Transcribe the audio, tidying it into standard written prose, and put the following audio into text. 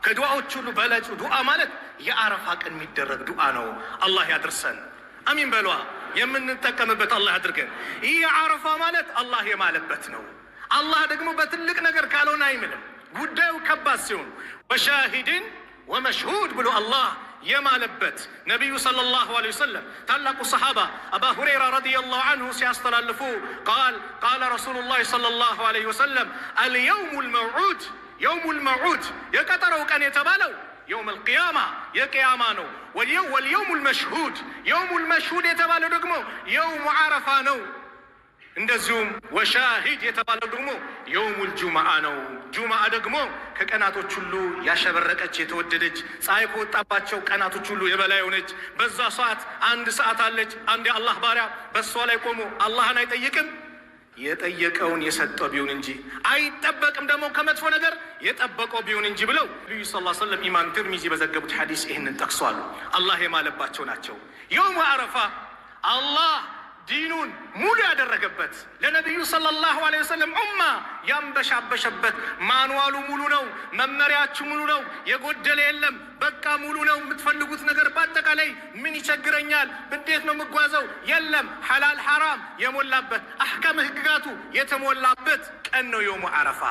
ከዱዓዎች ሁሉ በላጩ ዱዓ ማለት የአረፋ ቀን የሚደረግ ዱዓ ነው። አላህ ያድርሰን። አሚን በሏ። የምንጠቀምበት አላህ ያድርገን። ይህ አረፋ ማለት አላህ የማለበት ነው። አላህ ደግሞ በትልቅ ነገር ካልሆነ አይምልም። ጉዳዩ ከባድ ሲሆን ወሻሂድን ወመሽሁድ ብሎ አላህ የማለበት ነቢዩ ሰለላሁ ዐለይሂ ወሰለም ታላቁ ሰሓባ አባ ሁረይራ ረዲየላሁ ዐንሁ ሲያስተላልፉ ቃለ ረሱሉላህ ሰለላሁ ዐለይሂ ወሰለም አልየውሙል መውዑድ የውሙል መውዑድ የቀጠረው ቀን የተባለው የውሙል ቂያማ የቂያማ ነው። ወልየውሙል መሽሁድ የውሙል መሽሁድ የተባለው ደግሞ የውሙ ዓረፋ ነው። እንደዚሁም ወሻሂድ የተባለው ደግሞ የውሙል ጁምዓ ነው። ጁምዓ ደግሞ ከቀናቶች ሁሉ ያሸበረቀች የተወደደች ፀሐይ ከወጣባቸው ቀናቶች ሁሉ የበላይ ሆነች። በዛ ሰዓት አንድ ሰዓት አለች። አንድ የአላህ ባሪያ በሷ ላይ ቆሞ አላህን አይጠይቅም የጠየቀውን የሰጠው ቢሆን እንጂ አይጠበቅም ደግሞ ከመጥፎ ነገር የጠበቀው ቢሆን እንጂ ብለው ነብዩ ሰለላሁ ዐለይሂ ወሰለም ኢማም ትርሚዚ በዘገቡት ሐዲስ ይህንን ጠቅሷል። አላህ የማለባቸው ናቸው። የውሙ ዓረፋ አላህ ዲኑን ሙሉ ያደረገበት ለነቢዩ ሰለላሁ ዐለይሂ ወሰለም ኡማ ያንበሻበሸበት ማንዋሉ ሙሉ ነው። መመሪያችሁ ሙሉ ነው። የጎደለ የለም። በቃ ሙሉ ነው። የምትፈልጉት ነገር በአጠቃላይ ምን ይቸግረኛል፣ እንዴት ነው የምጓዘው የለም። ሐላል ሐራም የሞላበት አሕካም ህግጋቱ የተሞላበት ቀን ነው የውሙ ዓረፋ።